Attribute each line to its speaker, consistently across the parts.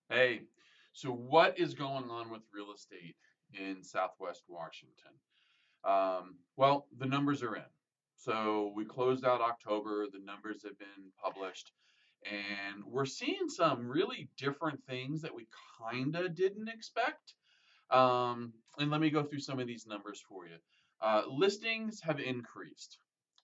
Speaker 1: Hey, so what is going on with real estate in Southwest Washington? Well, the numbers are in. So we closed out October, the numbers have been published, and we're seeing some really different things that we kind of didn't expect. And let me go through some of these numbers for you. Listings have increased.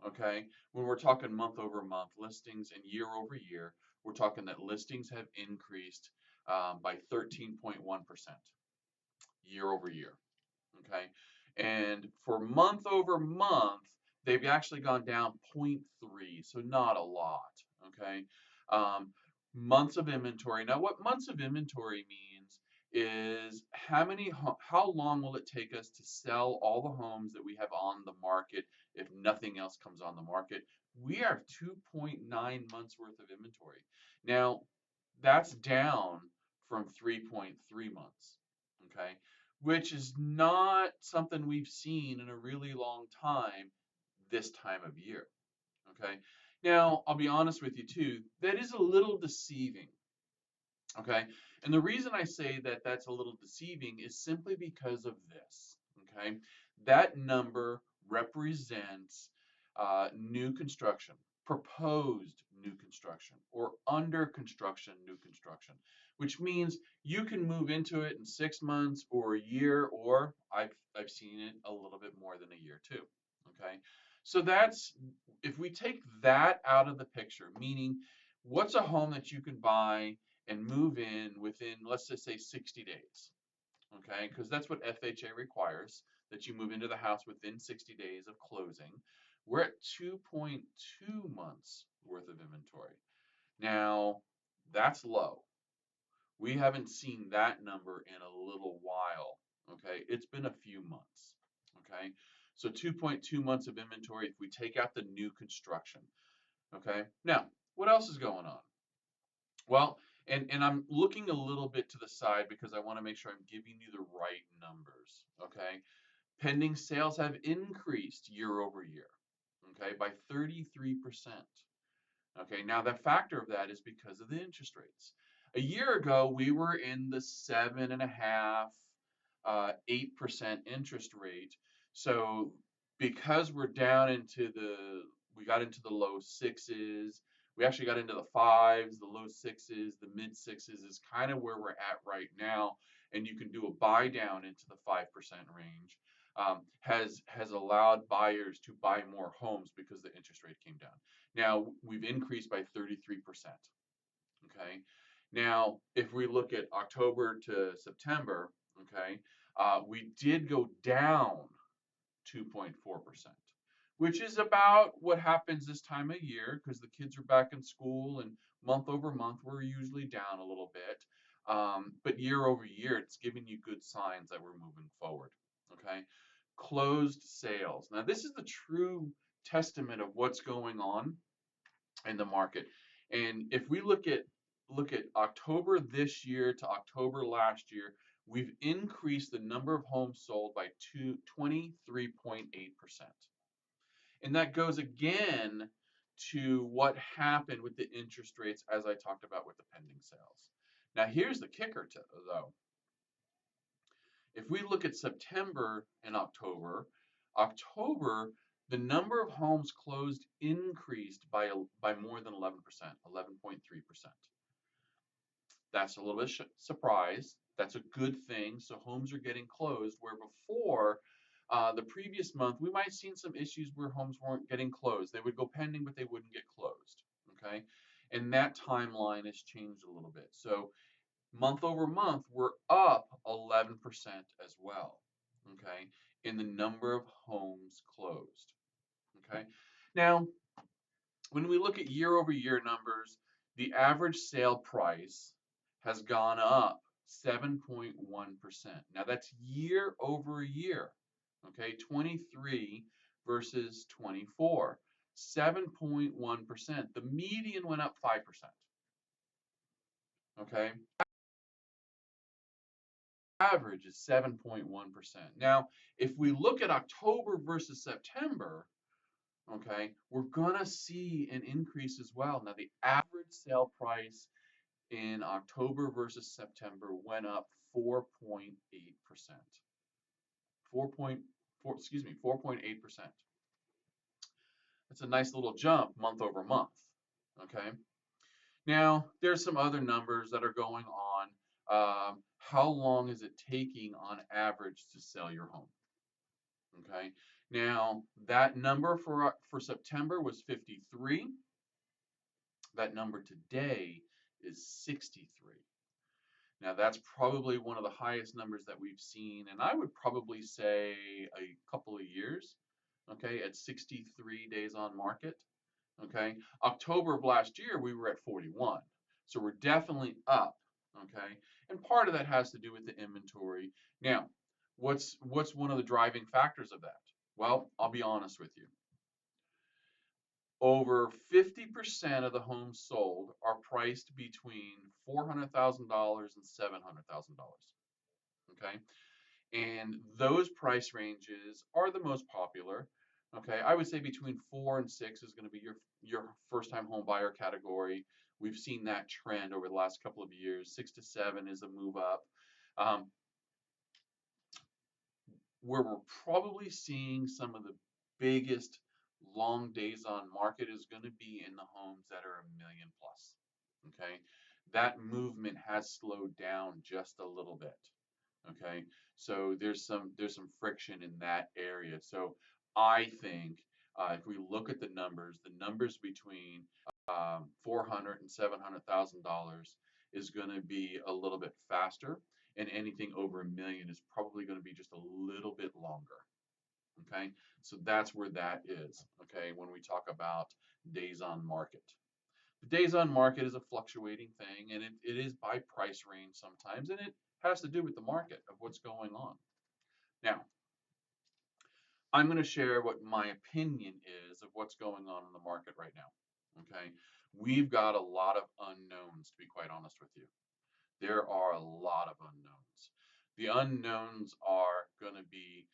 Speaker 1: Okay, when we're talking month over month listings and year over year, we're talking that listings have increased by 13.1% year over year. Okay, and for month over month, they've actually gone down zero point 0.3, so not a lot. Okay, um, months of inventory. Now, what months of inventory means is how long will it take us to sell all the homes that we have on the market if nothing else comes on the market? We have 2.9 months worth of inventory. Now, that's down from 3.3 months. Okay, which is not something we've seen in a really long time this time of year. Okay. Now, I'll be honest with you too, that is a little deceiving. Okay. And the reason I say that that's a little deceiving is simply because of this. Okay. That number represents new construction, proposed new construction, or under construction new construction, which means you can move into it in 6 months or a year, or I've seen it a little bit more than a year too. Okay. So that's if we take that out of the picture, meaning what's a home that you can buy and move in within, let's just say 60 days. Okay, because that's what FHA requires, that you move into the house within 60 days of closing. We're at 2.2 months worth of inventory. Now, that's low. We haven't seen that number in a little while. Okay, it's been a few months. Okay, so 2.2 months of inventory if we take out the new construction. Okay, now what else is going on? Well, and I'm looking a little bit to the side because I want to make sure I'm giving you the right numbers. Okay. Pending sales have increased year over year. Okay, by 33%. Okay, now the factor of that is because of the interest rates. A year ago, we were in the 7.5, 8% interest rate. So because we're down into we got into the low sixes, we actually got into the fives, the low sixes, the mid sixes is kind of where we're at right now. And you can do a buy down into the 5% range. Has allowed buyers to buy more homes because the interest rate came down. Now we've increased by 33%. Okay. Now, if we look at October to September, okay, we did go down 2.4%, which is about what happens this time of year because the kids are back in school and month over month we're usually down a little bit. But year over year, it's giving you good signs that we're moving forward. Okay. Closed sales. Now, this is the true testament of what's going on in the market. And if we look at October this year to October last year, we've increased the number of homes sold by 23.8%. And that goes again to what happened with the interest rates as I talked about with the pending sales. Now here's the kicker though. If we look at September and October, the number of homes closed increased by more than 11%, 11.3%. That's a little bit surprise. That's a good thing. So homes are getting closed where before the previous month we might have seen some issues where homes weren't getting closed. They would go pending, but they wouldn't get closed. Okay, and that timeline has changed a little bit. So month over month, we're up 11% as well. Okay, in the number of homes closed. Okay, now when we look at year over year numbers, the average sale price has gone up 7.1%. Now that's year over year. Okay, 23 versus 24. 7.1%. The median went up 5%. Okay, average is 7.1%. Now, if we look at October versus September, okay, we're gonna see an increase as well. Now, the average sale price in October versus September went up 4.8%. 4.8%. That's a nice little jump month over month. Okay. Now, there's some other numbers that are going on. How long is it taking on average to sell your home? Okay. Now, that number for September was 53. That number today is 63. Now, that's probably one of the highest numbers that we've seen, and I would probably say a couple of years, okay, at 63 days on market. Okay, October of last year we were at 41, so we're definitely up. Okay, and part of that has to do with the inventory. Now, what's one of the driving factors of that? Well, I'll be honest with you. Over 50% of the homes sold are priced between $400,000 and $700,000. Okay, and those price ranges are the most popular. Okay, I would say between 4 and 6 is going to be your first time home buyer category. We've seen that trend over the last couple of years. 6 to 7 is a move up. Um, where we're probably seeing some of the biggest long days on market is going to be in the homes that are a million plus. Okay, that movement has slowed down just a little bit. Okay, so there's some friction in that area. So I think if we look at the numbers between 400 and $700,000 is going to be a little bit faster, and anything over a million is probably going to be just a little bit longer. Okay, so that's where that is. Okay, when we talk about days on market. The days on market is a fluctuating thing, and it is by price range sometimes, and it has to do with the market of what's going on. Now, I'm going to share what my opinion is of what's going on in the market right now. Okay, we've got a lot of unknowns, to be quite honest with you. There are a lot of unknowns. The unknowns are going to be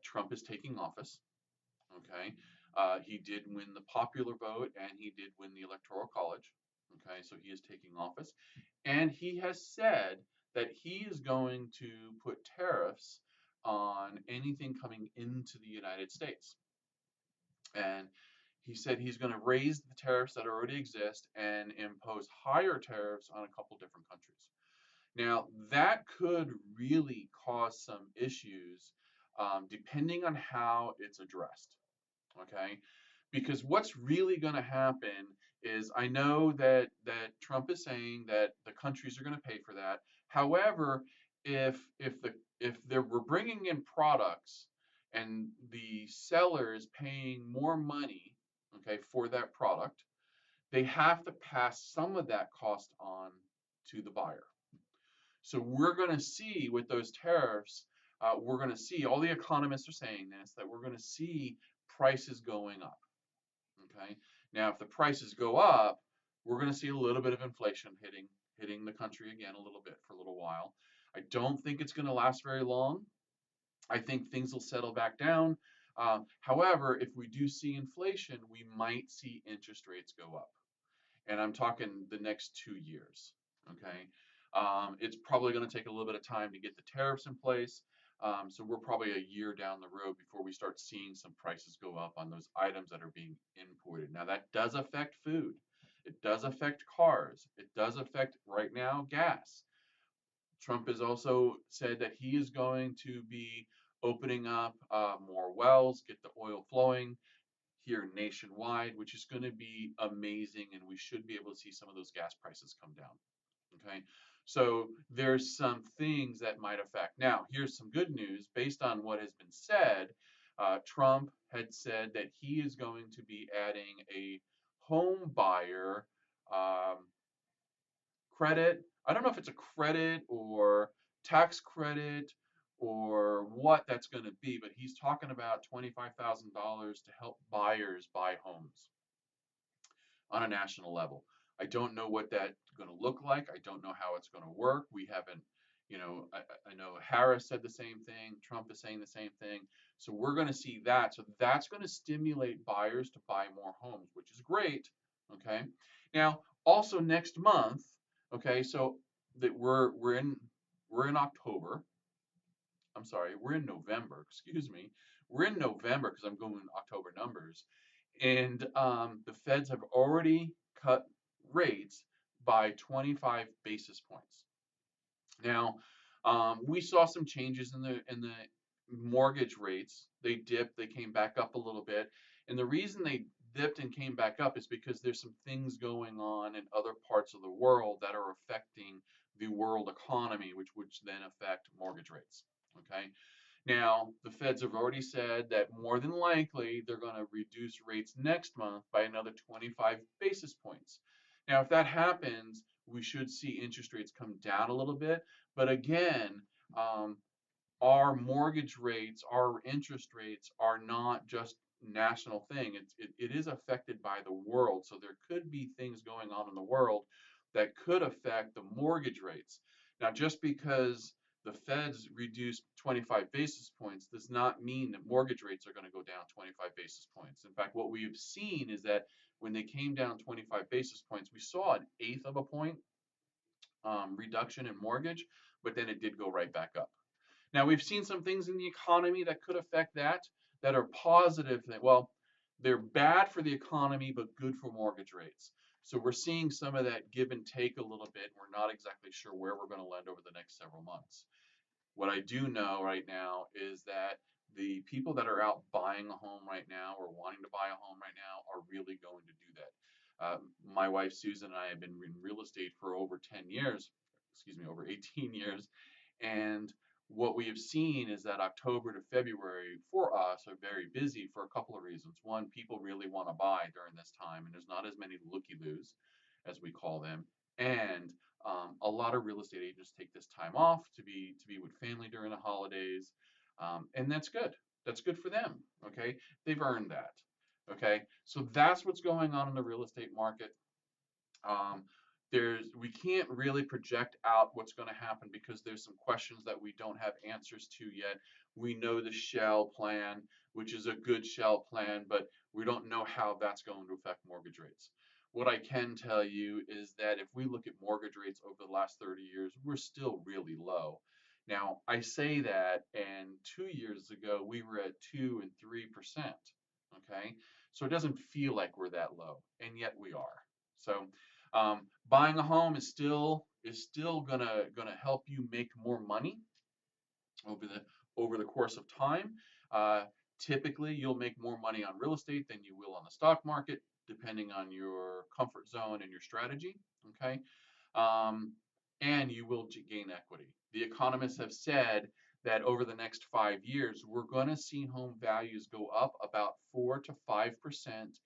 Speaker 1: Trump is taking office. Okay, he did win the popular vote and he did win the electoral college. Okay, so he is taking office, and he has said that he is going to put tariffs on anything coming into the United States. And he said he's going to raise the tariffs that already exist and impose higher tariffs on a couple different countries. Now, that could really cause some issues depending on how it's addressed. Okay, because what's really going to happen is I know that Trump is saying that the countries are going to pay for that. However, if we're bringing in products and the seller is paying more money, okay, for that product, they have to pass some of that cost on to the buyer. So we're going to see with those tariffs, we're going to see, all the economists are saying this, that we're going to see prices going up. Okay. Now, if the prices go up, we're going to see a little bit of inflation hitting the country again a little bit for a little while. I don't think it's going to last very long. I think things will settle back down. However, if we do see inflation, we might see interest rates go up. And I'm talking the next 2 years. Okay. It's probably going to take a little bit of time to get the tariffs in place. So we're probably a year down the road before we start seeing some prices go up on those items that are being imported. Now that does affect food. It does affect cars. It does affect right now gas. Trump has also said that he is going to be opening up more wells, get the oil flowing here nationwide, which is going to be amazing, and we should be able to see some of those gas prices come down. Okay, so there's some things that might affect. Now, here's some good news. Based on what has been said, Trump had said that he is going to be adding a home buyer credit. I don't know if it's a credit or tax credit or what that's going to be, but he's talking about $25,000 to help buyers buy homes on a national level. I don't know what that's going to look like. I don't know how it's going to work. We haven't, I know Harris said the same thing. Trump is saying the same thing. So we're going to see that. So that's going to stimulate buyers to buy more homes, which is great. Okay. Now, also next month, Okay, so that we're in October. I'm sorry, we're in November. Excuse me. We're in November because I'm going October numbers, and the Feds have already cut rates by 25 basis points. Now, we saw some changes in the mortgage rates. They dipped, they came back up a little bit, and the reason they dipped and came back up is because there's some things going on in other parts of the world that are affecting the world economy, which then affect mortgage rates. Okay. Now, the Feds have already said that more than likely they're going to reduce rates next month by another 25 basis points. Now, if that happens, we should see interest rates come down a little bit. But again, um, our mortgage rates, our interest rates are not just national thing. It is affected by the world. So there could be things going on in the world that could affect the mortgage rates. Now, just because the Feds reduced 25 basis points does not mean that mortgage rates are going to go down 25 basis points. In fact, what we've seen is that when they came down 25 basis points, we saw an eighth of a point reduction in mortgage, but then it did go right back up. Now, we've seen some things in the economy that could affect that are positive. Well, they're bad for the economy, but good for mortgage rates. So we're seeing some of that give and take a little bit. We're not exactly sure where we're going to land over the next several months. What I do know right now is that the people that are out buying a home right now or wanting to buy a home right now are really going to do that. My wife Susan and I have been in real estate for over 10 years, excuse me, over 18 years. And what we have seen is that October to February for us are very busy for a couple of reasons. One, people really want to buy during this time, and there's not as many looky-loos, as we call them. And a lot of real estate agents take this time off to be with family during the holidays, and that's good. That's good for them. Okay, they've earned that. Okay, so that's what's going on in the real estate market. Um, we can't really project out what's going to happen because there's some questions that we don't have answers to yet. We know the shell plan, which is a good shell plan, but we don't know how that's going to affect mortgage rates. What I can tell you is that if we look at mortgage rates over the last 30 years, we're still really low. Now, I say that, and 2 years ago we were at 2 and 3%. Okay, so it doesn't feel like we're that low, and yet we are. So buying a home is still gonna help you make more money over the course of time. Uh, Typically, you'll make more money on real estate than you will on the stock market, depending on your comfort zone and your strategy. Okay, um, and you will gain equity. The economists have said that over the next 5 years, we're going to see home values go up about 4 to 5%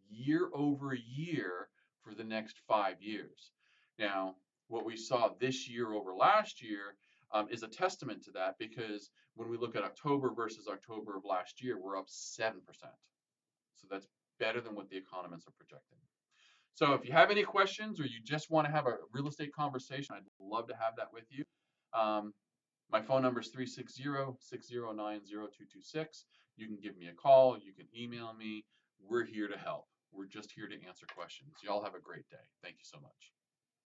Speaker 1: year over year for the next 5 years. Now, what we saw this year over last year is a testament to that because when we look at October versus October of last year, we're up 7%. So that's better than what the economists are projecting. So if you have any questions or you just want to have a real estate conversation, I'd love to have that with you. Um, my phone number is 360-609-0226. You can give me a call. You can email me. We're here to help. We're just here to answer questions. Y'all have a great day. Thank you so much.